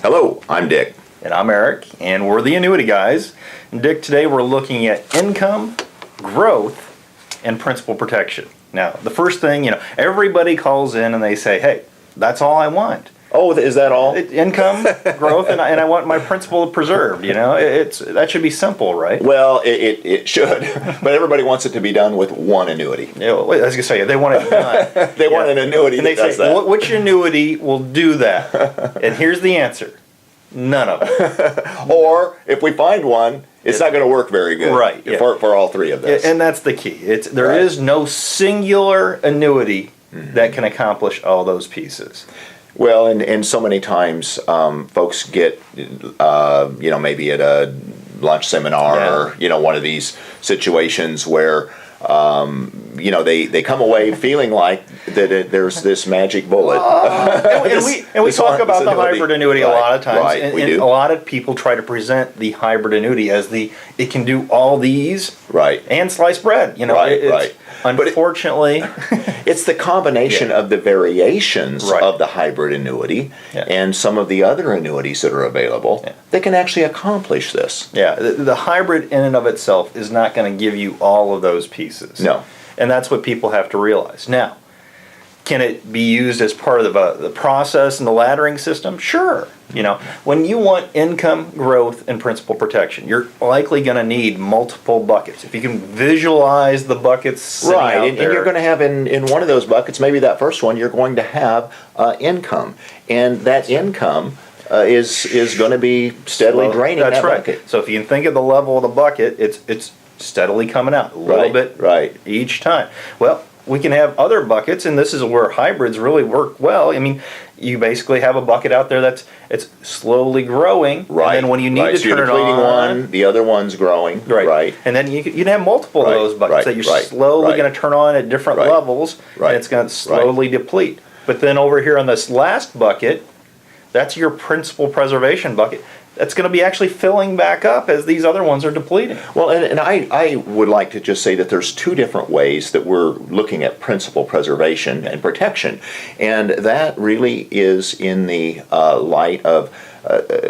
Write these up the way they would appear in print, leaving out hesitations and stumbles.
Hello, I'm Dick. And I'm Eric, and we're the Annuity guys. And Dick, today we're looking at income, growth, and principal protection. Now, the first thing, everybody calls in and they say, hey, that's all I want. Oh, is that all? Income, growth, and I want my principal preserved, that should be simple, right? Well, it should, but everybody wants it to be done with one annuity. I was going to say, they want it done. They want an annuity that does that. Which annuity will do that? And here's the answer. None of them. Or if we find one, it's not going to work very good. Right. For all three of this. And that's the key. There is no singular annuity that can accomplish all those pieces. Well, and so many times folks get, maybe at a lunch seminar or, one of these situations where, they come away feeling like that there's this magic bullet. And we talk about the hybrid annuity a lot of times. Right, and we do. A lot of people try to present the hybrid annuity as it can do all these and slice bread. Right. Unfortunately, it's the combination of the variations of the hybrid annuity and some of the other annuities that are available that can actually accomplish this. Yeah, the hybrid in and of itself is not going to give you all of those pieces. No. And that's what people have to realize. Now, can it be used as part of the process and the laddering system? Sure. When you want income, growth, and principal protection, you're likely going to need multiple buckets. If you can visualize the buckets sitting out and you're going to have in one of those buckets, maybe that first one, you're going to have income. And that income is going to be steadily draining that bucket. So if you can think of the level of the bucket, it's steadily coming out a little bit each time. Well, we can have other buckets, and this is where hybrids really work well. I mean, you basically have a bucket out there it's slowly growing, and then when you need to turn it on, one, the other one's growing, and then you can have multiple of those buckets that you're slowly going to turn on at different levels, and it's going to slowly deplete. But then over here on this last bucket, that's your principal preservation bucket. That's going to be actually filling back up as these other ones are depleting. Well, and I would like to just say that there's two different ways that we're looking at principal preservation and protection. And that really is in the light of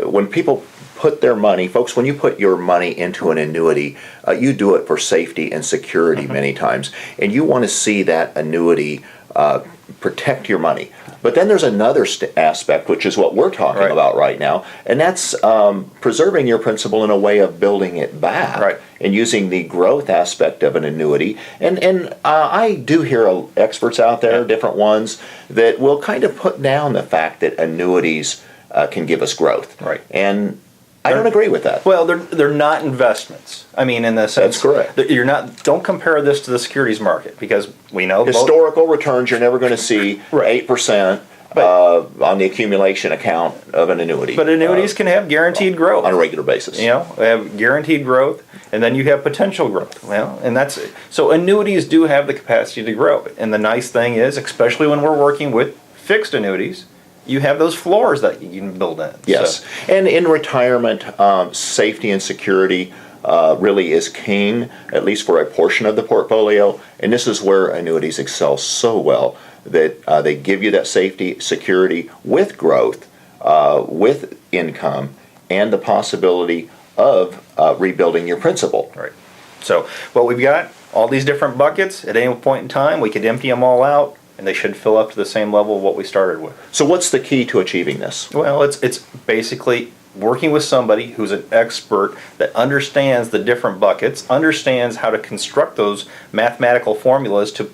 when people put their money, folks, when you put your money into an annuity, you do it for safety and security many times. And you want to see that annuity protect your money. But then there's another aspect, which is what we're talking about right now, and that's preserving your principal in a way of building it back and using the growth aspect of an annuity. And I do hear experts out there, different ones, that will kind of put down the fact that annuities can give us growth. And I don't agree with that. Well, they're not investments. I mean, in the sense, that's correct. You're not. Don't compare this to the securities market, because we know historical returns you're never going to see 8% on the accumulation account of an annuity. But annuities can have guaranteed growth on a regular basis. They have guaranteed growth, and then you have potential growth. Well, and that's so annuities do have the capacity to grow. And the nice thing is, especially when we're working with fixed annuities, you have those floors that you can build in. Yes, and in retirement, safety and security really is king, at least for a portion of the portfolio. And this is where annuities excel so well, that they give you that safety, security with growth, with income, and the possibility of rebuilding your principal. Right. So what we've got, all these different buckets, at any point in time, we could empty them all out, and they should fill up to the same level of what we started with. So what's the key to achieving this? Well, it's basically working with somebody who's an expert that understands the different buckets, understands how to construct those mathematical formulas to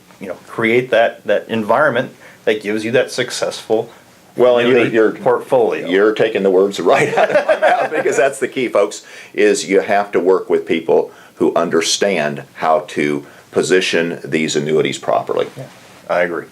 create that environment that gives you that successful your portfolio. You're taking the words right out of my mouth, because that's the key, folks, is you have to work with people who understand how to position these annuities properly. Yeah, I agree.